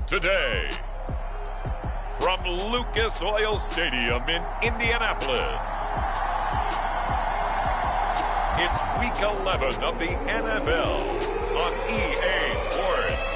today. From Lucas Oil Stadium in Indianapolis, it's Week 11 of the NFL on EA Sports.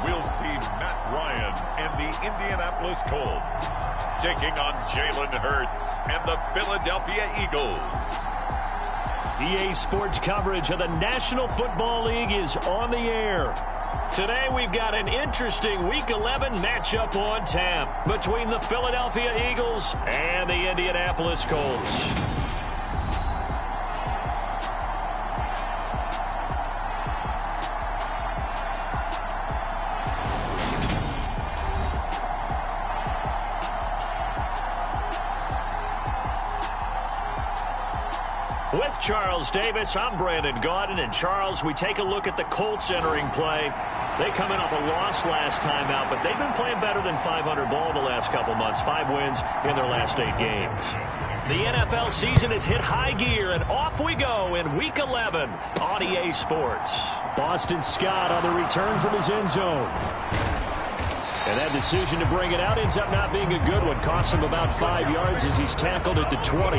We'll see Matt Ryan and the Indianapolis Colts taking on Jalen Hurts and the Philadelphia Eagles. EA Sports coverage of the National Football League is on the air. Today we've got an interesting Week 11 matchup on tap between the Philadelphia Eagles and the Indianapolis Colts. With Charles Davis, I'm Brandon Gaudin. And Charles, we take a look at the Colts entering play. They come in off a loss last time out, but they've been playing better than 500 ball the last couple months. 5 wins in their last 8 games. The NFL season has hit high gear, and off we go in Week 11 on EA Sports. Boston Scott on the return from his end zone. And that decision to bring it out ends up not being a good one. Costs him about 5 yards as he's tackled at the 20.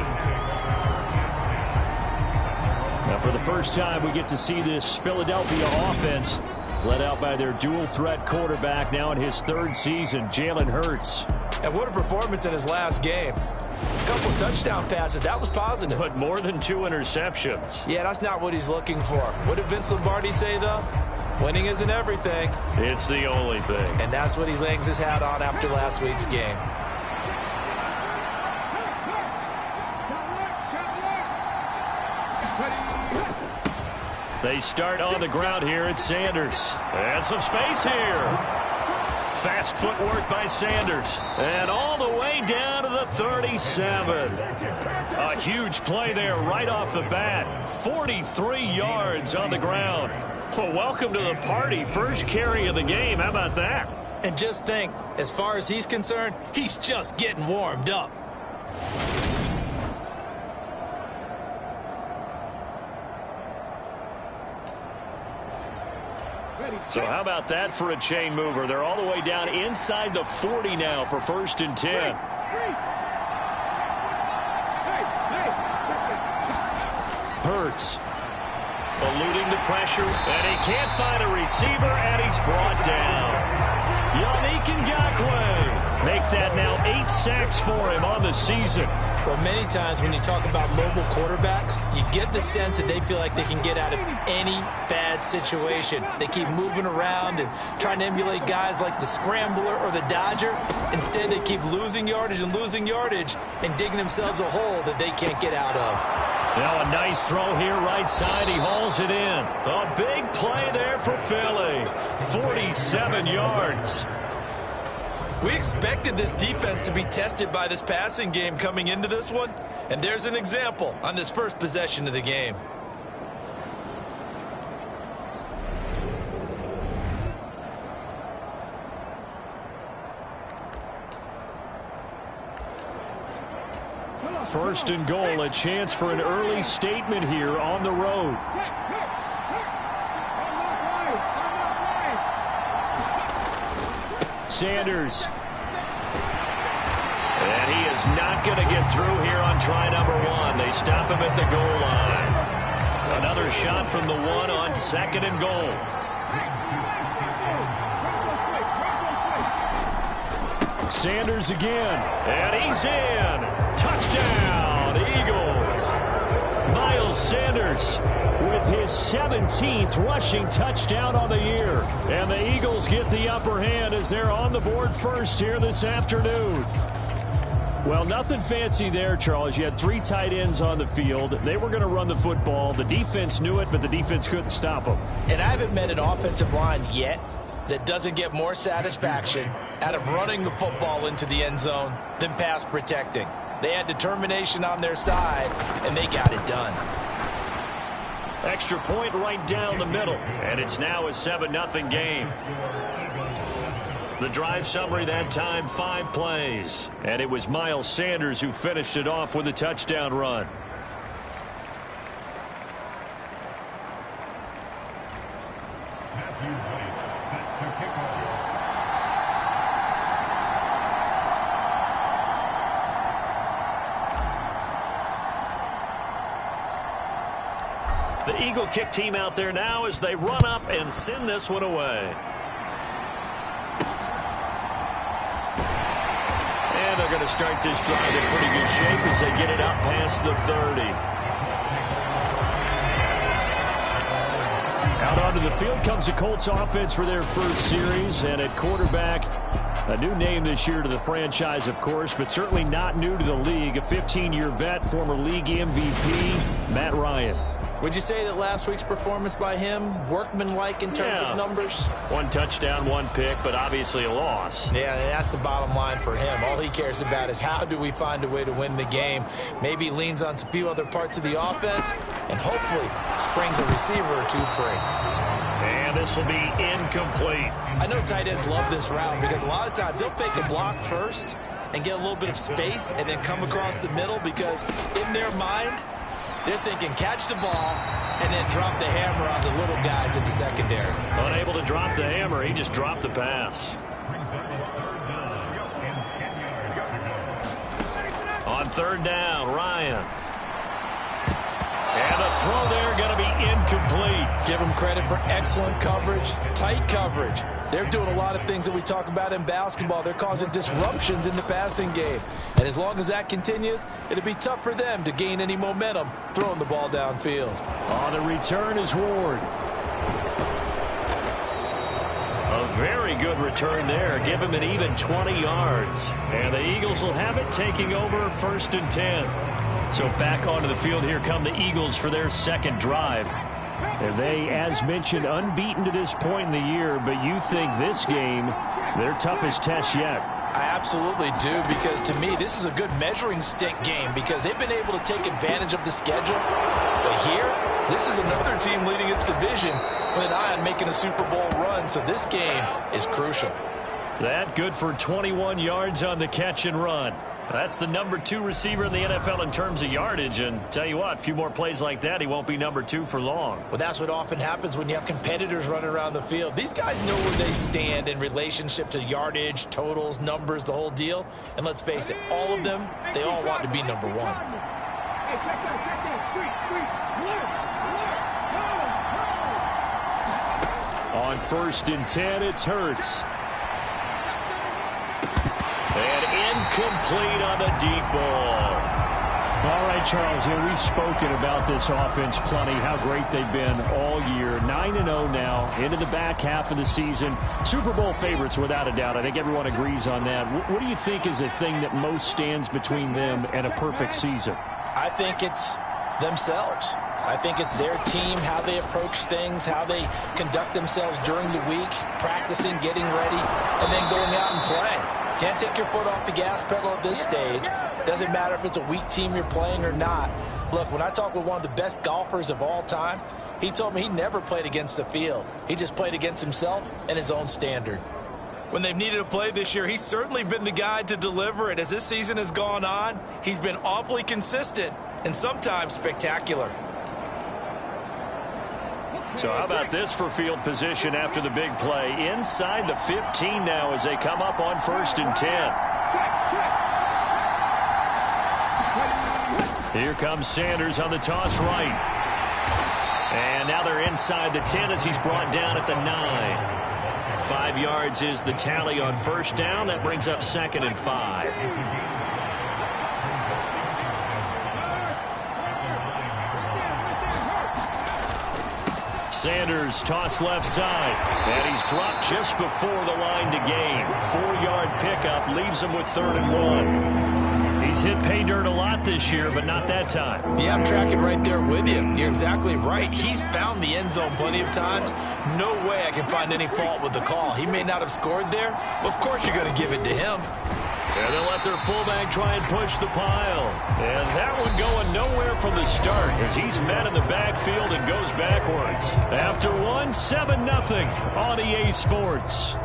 Now, for the first time, we get to see this Philadelphia offense led out by their dual-threat quarterback now in his 3rd season, Jalen Hurts. And what a performance in his last game. A couple touchdown passes. That was positive. But more than 2 interceptions. Yeah, that's not what he's looking for. What did Vince Lombardi say, though? Winning isn't everything. It's the only thing. And that's what he hangs his hat on after last week's game. They start on the ground here at Sanders. And some space here. Fast footwork by Sanders. And all the way down to the 37. A huge play there right off the bat. 43 yards on the ground. Well, welcome to the party. First carry of the game. How about that? And just think, as far as he's concerned, he's just getting warmed up. So how about that for a chain mover? They're all the way down inside the 40 now for 1st and 10. Hurts eluding the pressure, and he can't find a receiver, and he's brought down. Yannick Ngakoue make that now 8 sacks for him on the season. Well, many times when you talk about mobile quarterbacks, you get the sense that they feel like they can get out of any bad situation. They keep moving around and trying to emulate guys like the Scrambler or the Dodger. Instead, they keep losing yardage and digging themselves a hole that they can't get out of. Now a nice throw here right side. He hauls it in. A big play there for Philly. 47 yards. We expected this defense to be tested by this passing game coming into this one, and there's an example on this first possession of the game. First and goal, a chance for an early statement here on the road. Sanders. And he is not going to get through here on try number 1. They stop him at the goal line. Another shot from the 1 on 2nd and goal. Sanders again. And he's in. Touchdown, Eagles. Miles Sanders with his 17th rushing touchdown on the year. And the Eagles get the upper hand as they're on the board first here this afternoon. Well, nothing fancy there, Charles. You had 3 tight ends on the field. They were going to run the football. The defense knew it, but the defense couldn't stop them. And I haven't met an offensive line yet that doesn't get more satisfaction out of running the football into the end zone than pass protecting. They had determination on their side, and they got it done. Extra point right down the middle, and it's now a 7-0 game. The drive summary that time, 5 plays. And it was Miles Sanders who finished it off with a touchdown run. The Eagle kick team out there now as they run up and send this one away. And they're going to start this drive in pretty good shape as they get it up past the 30. Out onto the field comes the Colts offense for their first series. And at quarterback, a new name this year to the franchise, of course, but certainly not new to the league. A 15-year vet, former league MVP, Matt Ryan. Would you say that last week's performance by him, workmanlike in terms of numbers? 1 touchdown, 1 pick, but obviously a loss. Yeah, and that's the bottom line for him. All he cares about is how do we find a way to win the game. Maybe leans on a few other parts of the offense and hopefully springs a receiver or two free. And this will be incomplete. I know tight ends love this route because a lot of times they'll fake a block first and get a little bit of space and then come across the middle because in their mind, they're thinking catch the ball and then drop the hammer on the little guys in the secondary. Unable to drop the hammer, he just dropped the pass. On 3rd down, Ryan. And the throw there going to be incomplete. Give him credit for excellent coverage, tight coverage. They're doing a lot of things that we talk about in basketball. They're causing disruptions in the passing game. And as long as that continues, it'll be tough for them to gain any momentum throwing the ball downfield. On the return is Ward. A very good return there. Give him an even 20 yards. And the Eagles will have it, taking over 1st and 10. So back onto the field, here come the Eagles for their second drive. And they, as mentioned, unbeaten to this point in the year, but you think this game, their toughest test yet. I absolutely do, because to me, this is a good measuring stick game because they've been able to take advantage of the schedule. But here, this is another team leading its division with an eye on making a Super Bowl run, so this game is crucial. That good for 21 yards on the catch and run. That's the number 2 receiver in the NFL in terms of yardage, and tell you what, a few more plays like that, he won't be number 2 for long. Well, that's what often happens when you have competitors running around the field. These guys know where they stand in relationship to yardage, totals, numbers, the whole deal. And let's face it, all of them, they all want to be number 1. On 1st and 10, it's Hurts. And incomplete on the deep ball. All right, Charles, we've spoken about this offense plenty, how great they've been all year. 9-0 now, into the back half of the season. Super Bowl favorites, without a doubt. I think everyone agrees on that. What do you think is the thing that most stands between them and a perfect season? I think it's themselves. I think it's their team, how they approach things, how they conduct themselves during the week, practicing, getting ready, and then going out and playing. Can't take your foot off the gas pedal at this stage. Doesn't matter if it's a weak team you're playing or not. Look, when I talk with one of the best golfers of all time, he told me he never played against the field. He just played against himself and his own standard. When they've needed a play this year, he's certainly been the guy to deliver it. As this season has gone on, he's been awfully consistent and sometimes spectacular. So how about this for field position after the big play? Inside the 15 now as they come up on 1st and 10. Here comes Sanders on the toss right. And now they're inside the 10 as he's brought down at the 9. 5 yards is the tally on 1st down. That brings up 2nd and 5. Sanders toss left side, and he's dropped just before the line to gain. 4-yard pickup leaves him with 3rd and 1. He's hit pay dirt a lot this year, but not that time. Yeah, I'm tracking right there with you. You're exactly right. He's found the end zone plenty of times. No way I can find any fault with the call. He may not have scored there, but of course you're going to give it to him. And they'll let their fullback try and push the pile. And that one going nowhere from the start as he's met in the backfield and goes backwards. After one, 7-0 on EA Sports.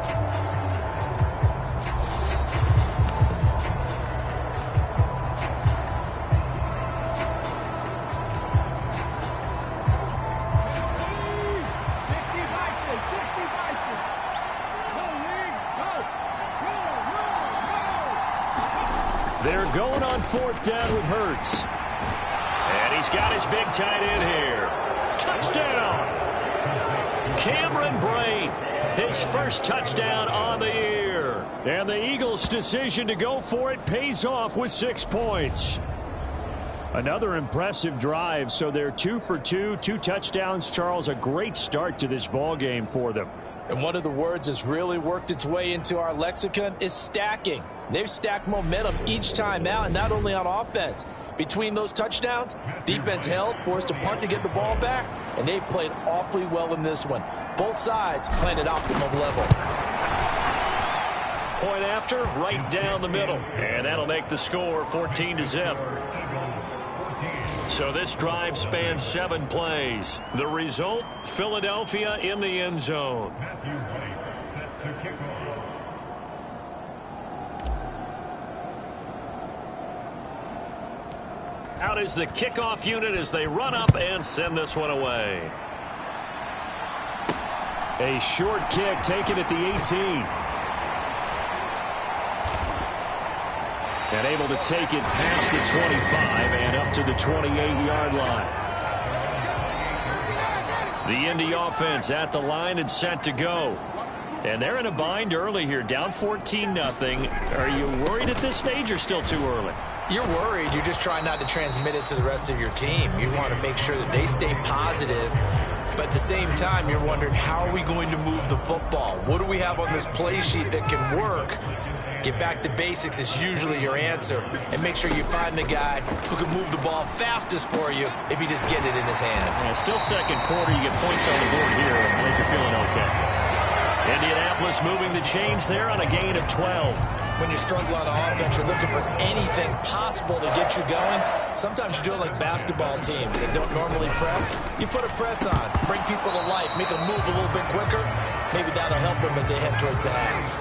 They're going on 4th down with Hurts. And he's got his big tight end here. Touchdown! Cameron Brain, his first touchdown on the year. And the Eagles' decision to go for it pays off with 6 points. Another impressive drive, so they're 2 for 2, 2 touchdowns. Charles, a great start to this ball game for them. And one of the words that's really worked its way into our lexicon is stacking. They've stacked momentum each time out, and not only on offense. Between those touchdowns, defense held, forced a punt to get the ball back, and they played awfully well in this one. Both sides playing at optimum level. Point after, right down the middle. And that'll make the score 14-0. So this drive spans 7 plays. The result, Philadelphia in the end zone. Out is the kickoff unit as they run up and send this one away. A short kick taken at the 18. And able to take it past the 25 and up to the 28-yard line. The Indy offense at the line and set to go. And they're in a bind early here, down 14-0. Are you worried at this stage or still too early? You're worried. You're just trying not to transmit it to the rest of your team. You want to make sure that they stay positive. But at the same time, you're wondering, how are we going to move the football? What do we have on this play sheet that can work? Get back to basics is usually your answer. And make sure you find the guy who can move the ball fastest for you if you just get it in his hands. Yeah, still second quarter. You get points on the board here. I think you're feeling okay. Indianapolis moving the chains there on a gain of 12. When you struggle on offense, you're looking for anything possible to get you going. Sometimes you do it like basketball teams that don't normally press. You put a press on, bring people to life, make them move a little bit quicker. Maybe that'll help them as they head towards the half.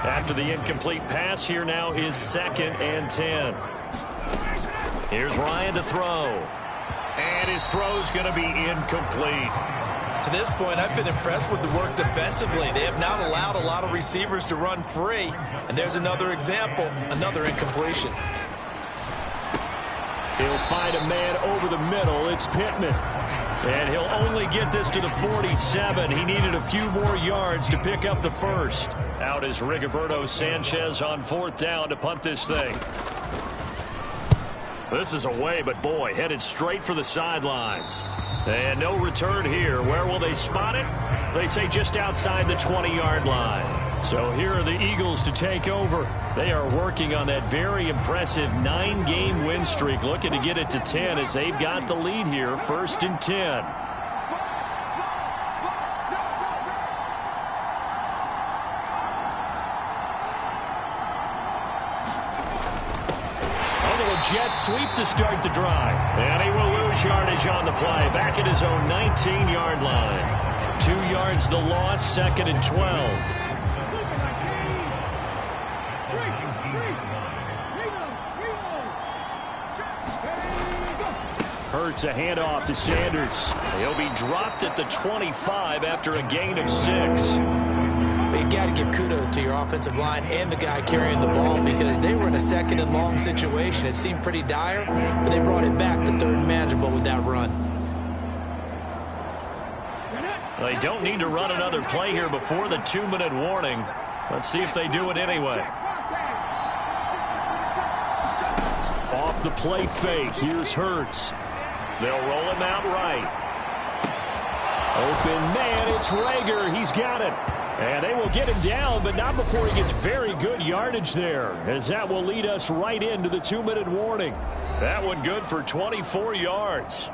After the incomplete pass, here now is 2nd and 10. Here's Ryan to throw. And his throw's going to be incomplete. To this point, I've been impressed with the work defensively. They have not allowed a lot of receivers to run free. And there's another example, another incompletion. He'll find a man over the middle. It's Pittman. And he'll only get this to the 47. He needed a few more yards to pick up the first. Out is Rigoberto Sanchez on 4th down to punt this thing. This is away, but boy, headed straight for the sidelines. And no return here. Where will they spot it? They say just outside the 20-yard line. So here are the Eagles to take over. They are working on that very impressive 9-game win streak, looking to get it to 10 as they've got the lead here, 1st and 10. Jet sweep to start the drive. And he will lose yardage on the play. Back at his own 19-yard line. 2 yards the loss, 2nd and 12. Hurts a handoff to Sanders. He'll be dropped at the 25 after a gain of 6. You got to give kudos to your offensive line and the guy carrying the ball because they were in a 2nd and long situation. It seemed pretty dire, but they brought it back to 3rd and manageable with that run. They don't need to run another play here before the 2-minute warning. Let's see if they do it anyway. Off the play fake. Here's Hurts. They'll roll him out right. Open man, it's Rager. He's got it. And they will get him down, but not before he gets very good yardage there, as that will lead us right into the 2-minute warning. That one good for 24 yards.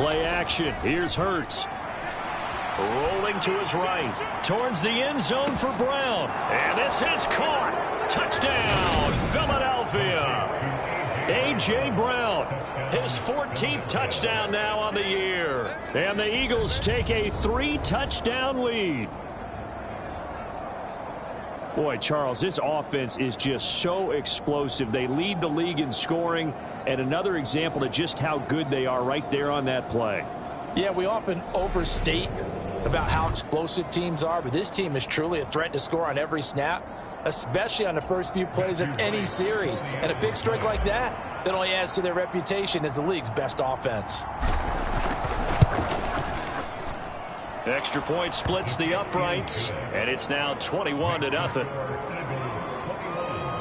Play action. Here's Hurts. Rolling to his right. Towards the end zone for Brown. And this is caught. Touchdown, Philadelphia. A.J. Brown, his 14th touchdown now on the year. And the Eagles take a 3-touchdown lead. Boy, Charles, this offense is just so explosive. They lead the league in scoring, and another example of just how good they are right there on that play. Yeah, we often overstate about how explosive teams are, but this team is truly a threat to score on every snap, especially on the first few plays of any series. And a big strike like that only adds to their reputation as the league's best offense. Extra point splits the uprights, and it's now 21-0.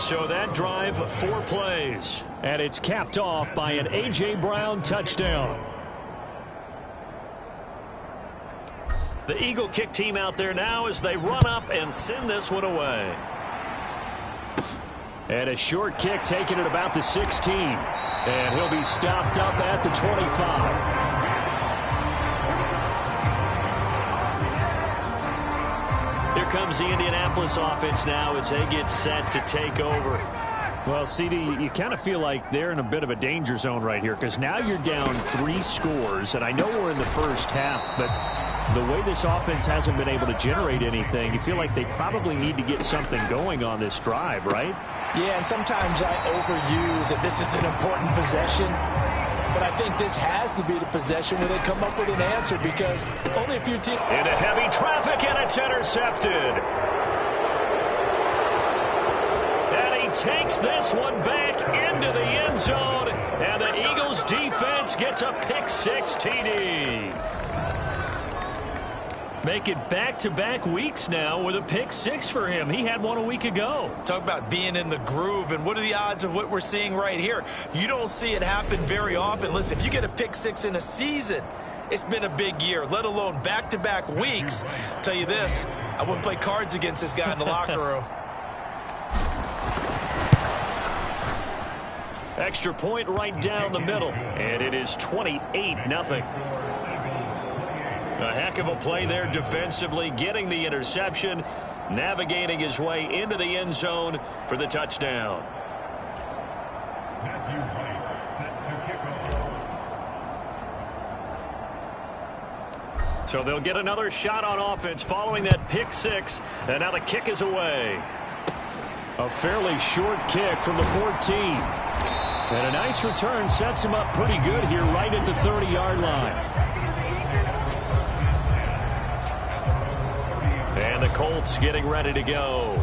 So that drive, 4 plays, and it's capped off by an A.J. Brown touchdown. The Eagle kick team out there now as they run up and send this one away. And a short kick taken at about the 16. And he'll be stopped up at the 25. Here comes the Indianapolis offense now as they get set to take over. Well, CD, you kind of feel like they're in a bit of a danger zone right here because now you're down 3 scores. And I know we're in the first half, but the way this offense hasn't been able to generate anything, you feel like they probably need to get something going on this drive, right? Yeah, and sometimes I overuse that this is an important possession. But I think this has to be the possession where they come up with an answer because only a few teams... Into heavy traffic, and it's intercepted. And he takes this one back into the end zone. And the Eagles defense gets a pick-6 TD. Make it back-to-back weeks now with a pick-6 for him. He had one a week ago. Talk about being in the groove, and what are the odds of what we're seeing right here? You don't see it happen very often. Listen, if you get a pick-6 in a season, it's been a big year, let alone back-to-back weeks. I'll tell you this, I wouldn't play cards against this guy in the locker room. Extra point right down the middle, and it is 28-0. A heck of a play there defensively, getting the interception, navigating his way into the end zone for the touchdown. So they'll get another shot on offense following that pick-6, and now the kick is away. A fairly short kick from the 14. And a nice return sets him up pretty good here right at the 30-yard line. And the Colts getting ready to go.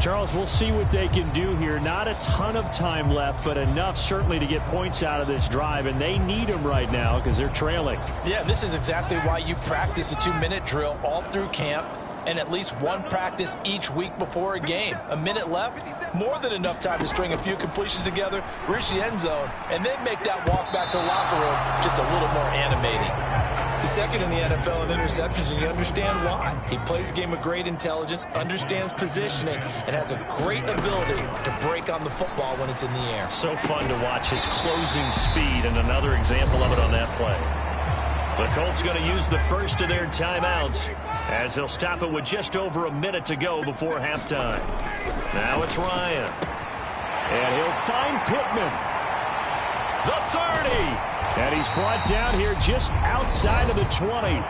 Charles, we'll see what they can do here. Not a ton of time left, but enough certainly to get points out of this drive, and they need them right now because they're trailing. Yeah, this is exactly why you practice a 2-minute drill all through camp and at least one practice each week before a game. A minute left, more than enough time to string a few completions together, reach the end zone, and then make that walk back to the locker room just a little more animating. He's second in the NFL in interceptions, and you understand why. He plays a game with great intelligence, understands positioning, and has a great ability to break on the football when it's in the air. So fun to watch his closing speed, and another example of it on that play. The Colts going to use the first of their timeouts as they'll stop it with just over a minute to go before halftime. Now it's Ryan. And he'll find Pittman. The 30. And he's brought down here just outside of the 20.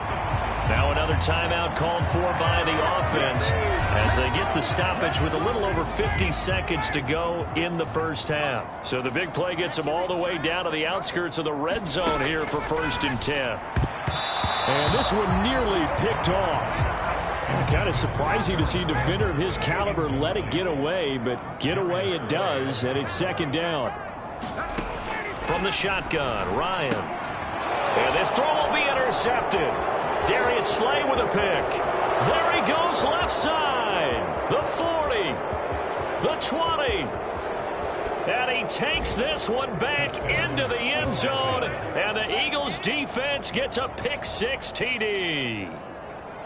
Now another timeout called for by the offense as they get the stoppage with a little over 50 seconds to go in the first half. So the big play gets them all the way down to the outskirts of the red zone here for 1st and 10. And this one nearly picked off. Kind of surprising to see a defender of his caliber let it get away, but get away it does, and it's 2nd down. From the shotgun, Ryan. And this throw will be intercepted. Darius Slay with a pick. There he goes left side. The 40. The 20. And he takes this one back into the end zone. And the Eagles defense gets a pick-6 TD.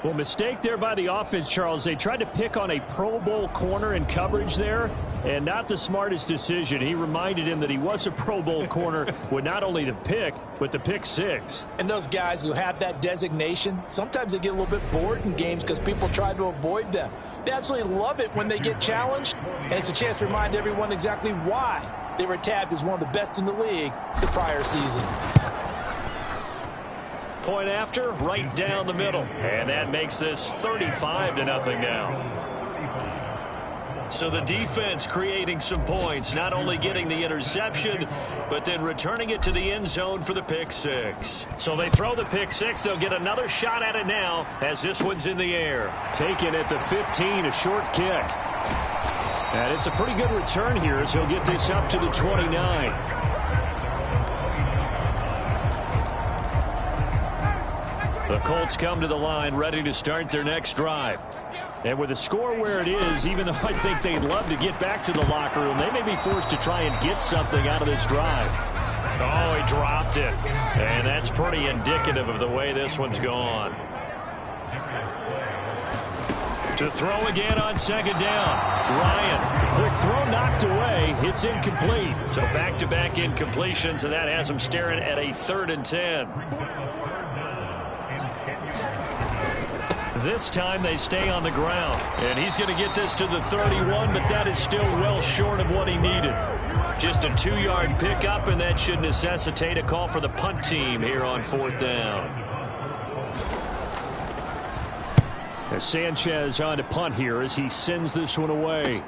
Well, mistake there by the offense, Charles. They tried to pick on a Pro Bowl corner in coverage there, and not the smartest decision. He reminded him that he was a Pro Bowl corner with not only the pick, but the pick six. And those guys who have that designation, sometimes they get a little bit bored in games because people try to avoid them. They absolutely love it when they get challenged, and it's a chance to remind everyone exactly why they were tabbed as one of the best in the league the prior season. Point after, right down the middle. And that makes this 35-0 now. So the defense creating some points, not only getting the interception, but then returning it to the end zone for the pick six. So they throw the pick six. They'll get another shot at it now as this one's in the air. Taken at the 15, a short kick. And it's a pretty good return here as he'll get this up to the 29. The Colts come to the line ready to start their next drive. And with the score where it is, even though I think they'd love to get back to the locker room, they may be forced to try and get something out of this drive. Oh, he dropped it. And that's pretty indicative of the way this one's gone. To throw again on second down. Ryan, quick throw knocked away. It's incomplete. So back-to-back incompletions, and that has them staring at a 3rd and 10. This time they stay on the ground. And he's going to get this to the 31, but that is still well short of what he needed. Just a 2-yard pickup, and that should necessitate a call for the punt team here on 4th down. As Sanchez on to punt here as he sends this one away.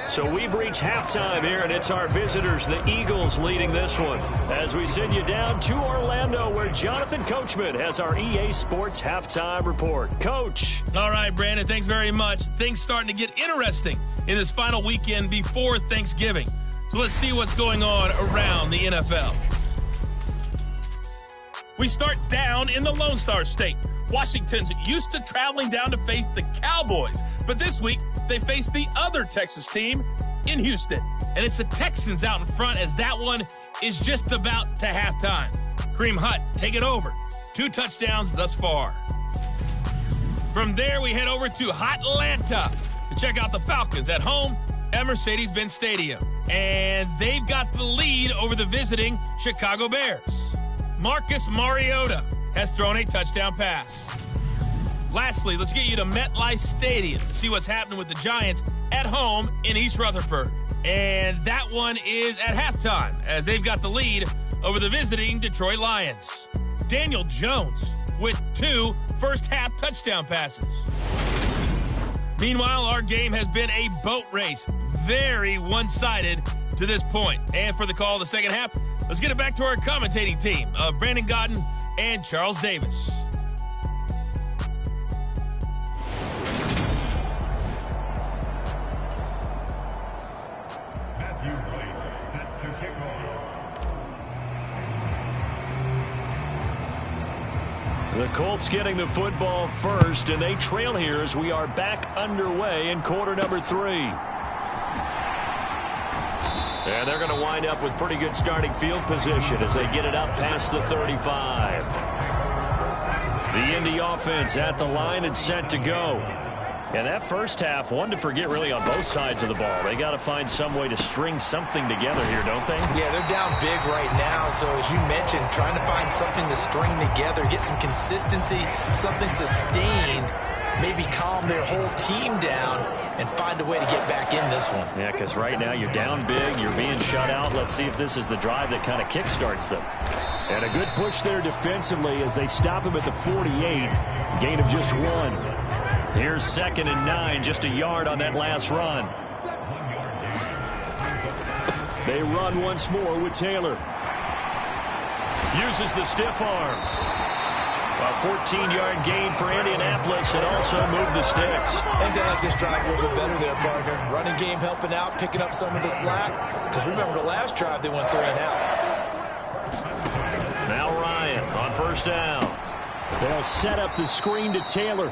So we've reached halftime here, and it's our visitors, the Eagles, leading this one. As we send you down to Orlando, where Jonathan Coachman has our EA Sports Halftime Report. Coach. All right, Brandon, thanks very much. Things starting to get interesting in this final weekend before Thanksgiving. So let's see what's going on around the NFL. We start down in the Lone Star State. Washington's used to traveling down to face the Cowboys, but this week they face the other Texas team in Houston. And it's the Texans out in front as that one is just about to halftime. Kareem Hunt take it over. 2 touchdowns thus far. From there, we head over to Hotlanta to check out the Falcons at home at Mercedes-Benz Stadium. And they've got the lead over the visiting Chicago Bears. Marcus Mariota has thrown a touchdown pass. Lastly, let's get you to MetLife Stadium to see what's happening with the Giants at home in East Rutherford. And that one is at halftime as they've got the lead over the visiting Detroit Lions. Daniel Jones with 2 first-half touchdown passes. Meanwhile, our game has been a boat race. Very one-sided to this point. And for the call of the second half, let's get it back to our commentating team of Brandon Godden and Charles Davis. The Colts getting the football first, and they trail here as we are back underway in quarter number 3. And they're going to wind up with pretty good starting field position as they get it up past the 35. The Indy offense at the line and set to go. And that first half, one to forget really on both sides of the ball. They got to find some way to string something together here, don't they? Yeah, they're down big right now. So as you mentioned, trying to find something to string together, get some consistency, something sustained, maybe calm their whole team down and find a way to get back in this one. Yeah, because right now you're down big, you're being shut out. Let's see if this is the drive that kind of kickstarts them. And a good push there defensively as they stop him at the 48. Gain of just 1. Here's 2nd and 9, just a yard on that last run. They run once more with Taylor. Uses the stiff arm. A 14-yard gain for Indianapolis and also moved the sticks. I think they like this drive a little bit better there, partner. Running game helping out, picking up some of the slack. Because remember, the last drive they went 3 and out. Now Ryan on first down. They'll set up the screen to Taylor.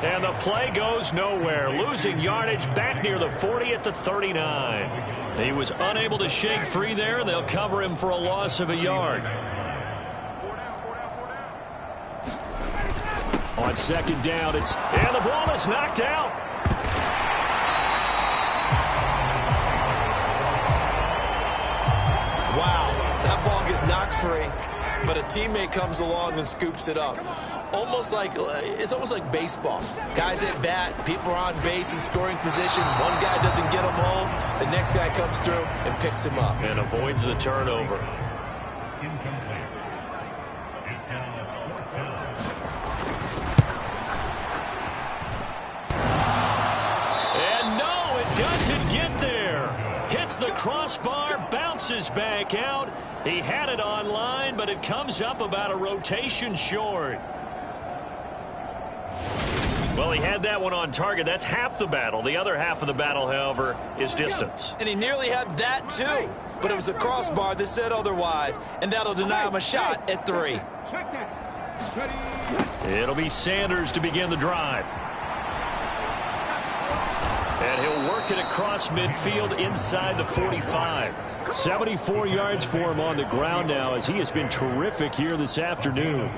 And the play goes nowhere. Losing yardage back near the 40 at the 39. He was unable to shake free there, and they'll cover him for a loss of a yard. On second down, and the ball is knocked out. Wow, that ball gets knocked free, but a teammate comes along and scoops it up. It's almost like baseball. Guys at bat, people are on base in scoring position. One guy doesn't get him home. The next guy comes through and picks him up. And avoids the turnover. And no, it doesn't get there. Hits the crossbar, bounces back out. He had it on line, but it comes up about a rotation short. Well, he had that one on target. That's half the battle. The other half of the battle, however, is distance. And he nearly had that, too. But it was the crossbar that said otherwise, and that'll deny him a shot at 3. It'll be Sanders to begin the drive. And he'll work it across midfield inside the 45. 74 yards for him on the ground now, as he has been terrific here this afternoon.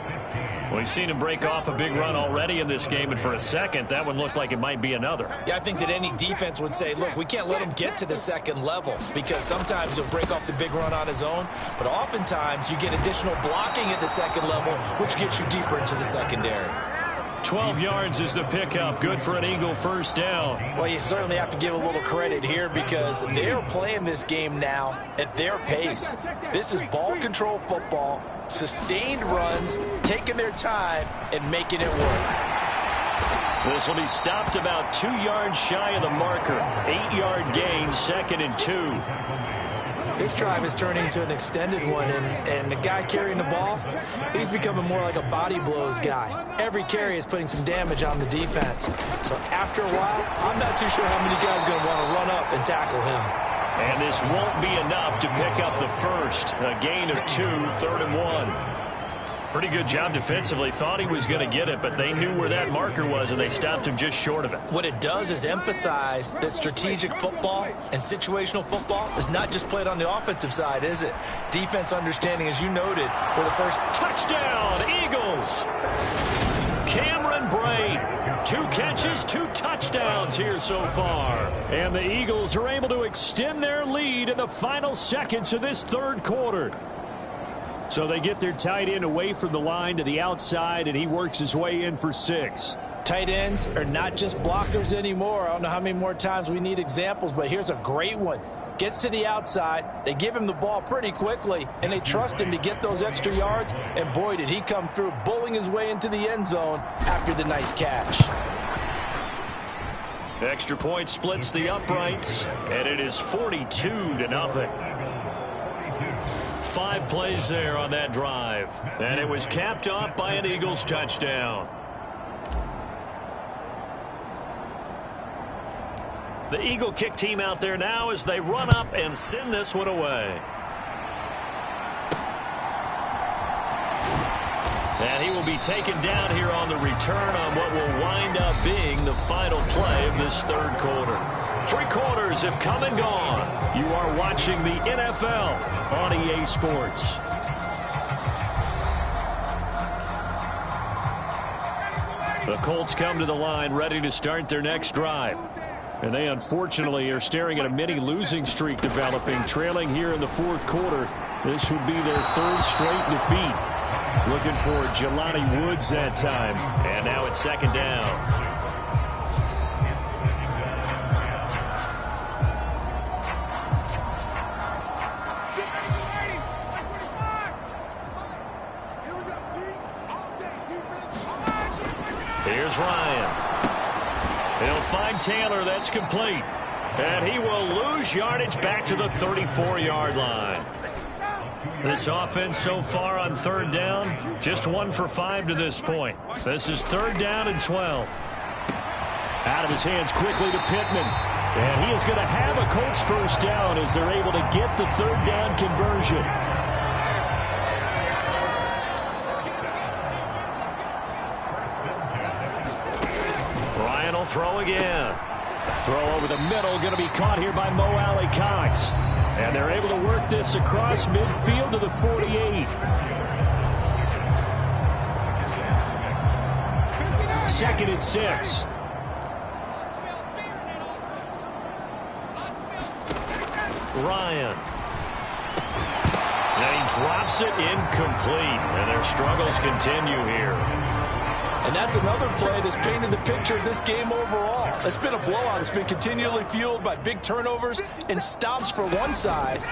We've seen him break off a big run already in this game, and for a second, that one looked like it might be another. Yeah, I think that any defense would say, look, we can't let him get to the second level, because sometimes he'll break off the big run on his own, but oftentimes you get additional blocking at the second level, which gets you deeper into the secondary. 12 yards is the pickup. Good for an Eagle first down. Well, you certainly have to give a little credit here because they're playing this game now at their pace. This is ball control football, sustained runs, taking their time, and making it work. This will be stopped about 2 yards shy of the marker. 8-yard gain, 2nd and 2. This drive is turning into an extended one, and the guy carrying the ball, he's becoming more like a body blows guy. Every carry is putting some damage on the defense. So after a while, I'm not too sure how many guys are going to want to run up and tackle him. And this won't be enough to pick up the first. A gain of 2, 3rd and 1. Pretty good job defensively. Thought he was going to get it, but they knew where that marker was, and they stopped him just short of it. What it does is emphasize that strategic football and situational football is not just played on the offensive side, is it? Defense understanding, as you noted, were the first. Touchdown, Eagles! Cameron Braid. 2 catches, 2 touchdowns here so far. And the Eagles are able to extend their lead in the final seconds of this third quarter. So they get their tight end away from the line to the outside, and he works his way in for 6. Tight ends are not just blockers anymore. I don't know how many more times we need examples, but here's a great one. Gets to the outside, they give him the ball pretty quickly, and they trust him to get those extra yards, and boy, did he come through, bowling his way into the end zone after the nice catch. Extra point splits the uprights, and it is 42-0. 5 plays there on that drive, and it was capped off by an Eagles touchdown. The Eagle kick team out there now as they run up and send this one away. And he will be taken down here on the return on what will wind up being the final play of this third quarter. 3 quarters have come and gone. You are watching the NFL on EA Sports. The Colts come to the line ready to start their next drive. And they unfortunately are staring at a mini losing streak developing, trailing here in the fourth quarter. This would be their 3rd straight defeat. Looking for Jelani Woods that time. And now it's 2nd down. Here's Ryan. He'll find Taylor. That's complete. And he will lose yardage back to the 34-yard line. This offense so far on 3rd down, just 1 for 5 to this point. This is 3rd down and 12. Out of his hands quickly to Pittman. And he is going to have a Colts first down as they're able to get the 3rd down conversion. Ryan will throw again. Throw over the middle, going to be caught here by Mo Alley Cox. And they're able to work this across midfield to the 48. Second and 6. Ryan. And he drops it incomplete. And their struggles continue here. And that's another play that's painted the picture of this game overall. It's been a blowout. It's been continually fueled by big turnovers and stops for one side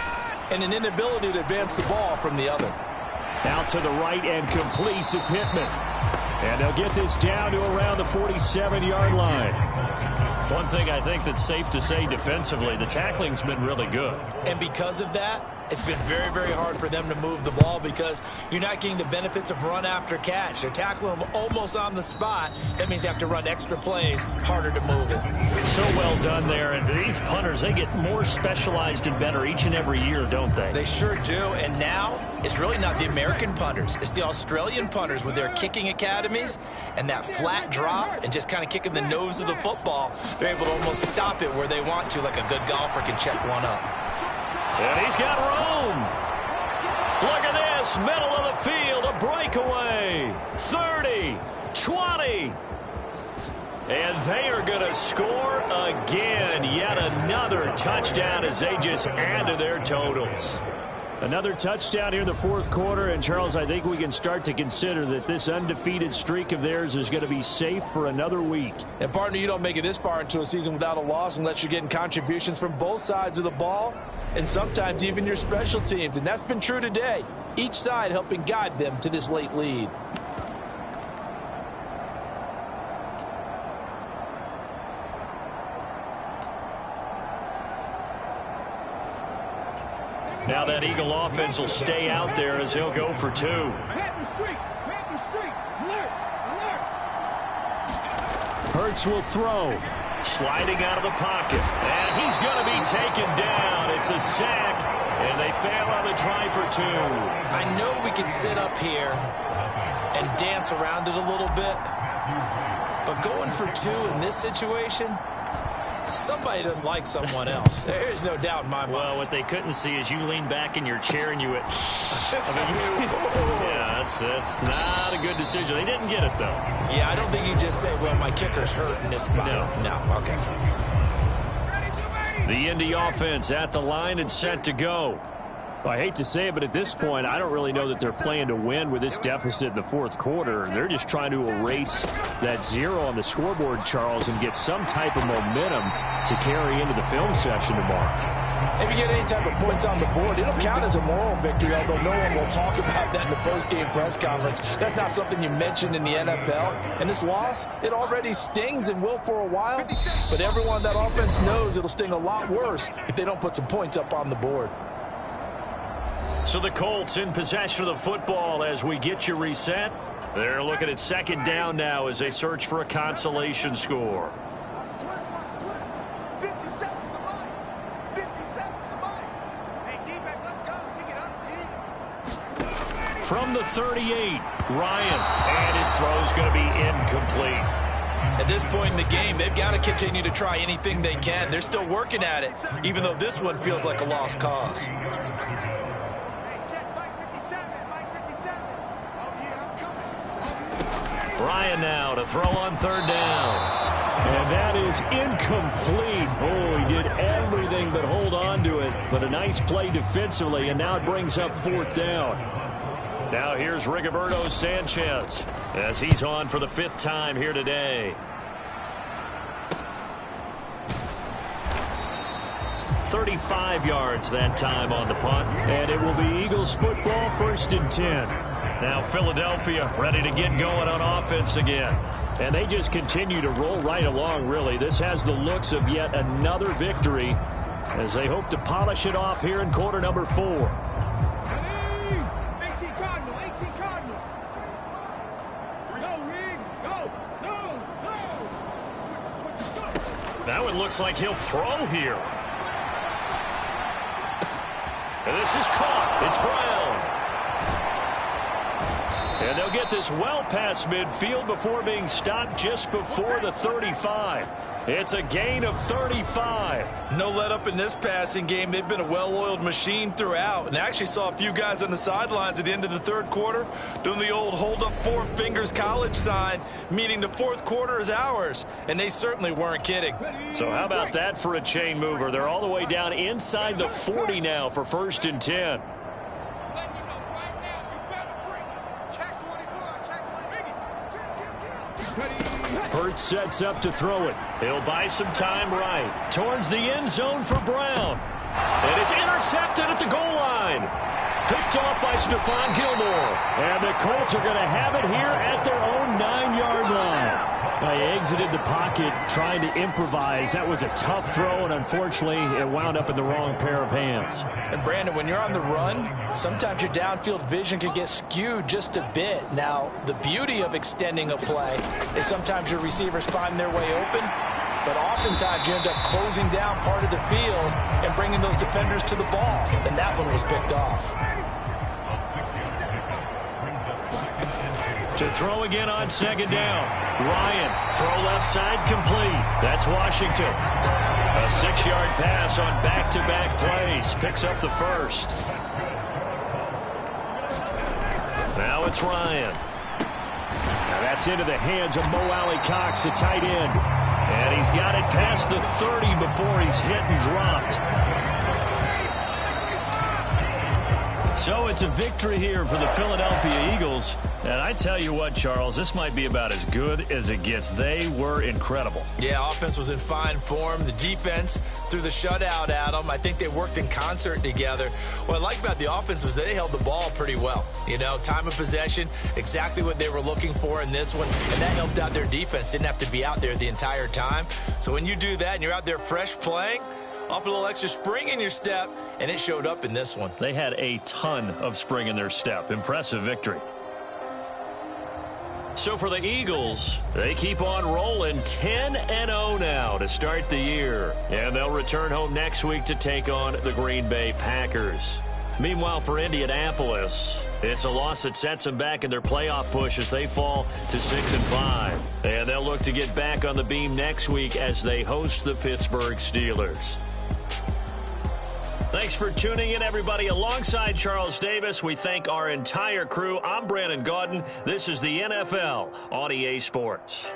and an inability to advance the ball from the other. Out to the right and complete to Pittman. And they'll get this down to around the 47-yard line. One thing I think that's safe to say defensively, the tackling's been really good. And because of that, it's been very, very hard for them to move the ball because you're not getting the benefits of run after catch. They're tackling them almost on the spot. That means you have to run extra plays, harder to move it. So well done there. And these punters, they get more specialized and better each and every year, don't they? They sure do. And now it's really not the American punters. It's the Australian punters with their kicking academies and that flat drop and just kind of kicking the nose of the football. They're able to almost stop it where they want to, like a good golfer can check one up. And he's got room. Look at this. Middle of the field. A breakaway. 30, 20. And they are going to score again. Yet another touchdown as they just add to their totals. Another touchdown here in the fourth quarter. And, Charles, I think we can start to consider that this undefeated streak of theirs is going to be safe for another week. And, partner, you don't make it this far into a season without a loss unless you're getting contributions from both sides of the ball and sometimes even your special teams. And that's been true today. Each side helping guide them to this late lead. Now that Eagle offense will stay out there as he'll go for 2. Hurts will throw. Sliding out of the pocket. And he's going to be taken down. It's a sack. And they fail on the try for 2. I know we could sit up here and dance around it a little bit. But going for 2 in this situation, somebody doesn't like someone else. There's no doubt in my mind. Well, what they couldn't see is you lean back in your chair and you went, yeah, that's not a good decision. They didn't get it, though. Yeah, I don't think you just say, well, my kicker's hurt in this spot. No, okay. The Indy offense at the line and set to go. Well, I hate to say it, but at this point, I don't really know that they're playing to win with this deficit in the fourth quarter. They're just trying to erase that 0 on the scoreboard, Charles, and get some type of momentum to carry into the film session tomorrow. If you get any type of points on the board, it'll count as a moral victory, although no one will talk about that in the post-game press conference. That's not something you mentioned in the NFL. And this loss, it already stings and will for a while. But everyone on that offense knows it'll sting a lot worse if they don't put some points up on the board. So the Colts in possession of the football as we get you reset. They're looking at second down now as they search for a consolation score. From the 38, Ryan, and his throw's going to be incomplete. At this point in the game, they've got to continue to try anything they can. They're still working at it, even though this one feels like a lost cause. Ryan now to throw on third down. And that is incomplete. Oh, he did everything but hold on to it. But a nice play defensively, and now it brings up fourth down. Now here's Rigoberto Sanchez as he's on for the 5th time here today. 35 yards that time on the punt. And it will be Eagles football, 1st and 10. Now Philadelphia ready to get going on offense again. And they just continue to roll right along, really. This has the looks of yet another victory as they hope to polish it off here in quarter number 4. Now it looks like he'll throw here. And this is caught. It's Brown. And they'll get this well past midfield before being stopped just before the 35. It's a gain of 35. No let up in this passing game. They've been a well-oiled machine throughout. And I actually saw a few guys on the sidelines at the end of the third quarter doing the old hold up four fingers college sign, meaning the fourth quarter is ours. And they certainly weren't kidding. So how about that for a chain mover? They're all the way down inside the 40 now for 1st and 10. Hurts sets up to throw it. He'll buy some time right. Towards the end zone for Brown. And it's intercepted at the goal line. Picked off by Stephon Gilmore. And the Colts are going to have it here at their own 9-yard line. They exited the pocket trying to improvise. That was a tough throw, and unfortunately, it wound up in the wrong pair of hands. And Brandon, when you're on the run, sometimes your downfield vision can get skewed just a bit. Now, the beauty of extending a play is sometimes your receivers find their way open, but oftentimes you end up closing down part of the field and bringing those defenders to the ball. And that one was picked off. To throw again on 2nd down. Ryan, throw left side complete. That's Washington. A 6-yard pass on back-to-back plays. Picks up the first. Now it's Ryan. Now that's into the hands of Mo Alley-Cox, the tight end. And he's got it past the 30 before he's hit and dropped. So it's a victory here for the Philadelphia Eagles. And I tell you what, Charles, this might be about as good as it gets. They were incredible. Yeah, offense was in fine form. The defense threw the shutout at them. I think they worked in concert together. What I like about the offense was they held the ball pretty well. You know, time of possession, exactly what they were looking for in this one. And that helped out their defense. Didn't have to be out there the entire time. So when you do that and you're out there fresh playing, off a little extra spring in your step, and it showed up in this one. They had a ton of spring in their step. Impressive victory. So for the Eagles, they keep on rolling 10-0 now to start the year. And they'll return home next week to take on the Green Bay Packers. Meanwhile, for Indianapolis, it's a loss that sets them back in their playoff push as they fall to 6-5. And they'll look to get back on the beam next week as they host the Pittsburgh Steelers. Thanks for tuning in, everybody. Alongside Charles Davis, we thank our entire crew. I'm Brandon Gaudin. This is the NFL on EA Sports.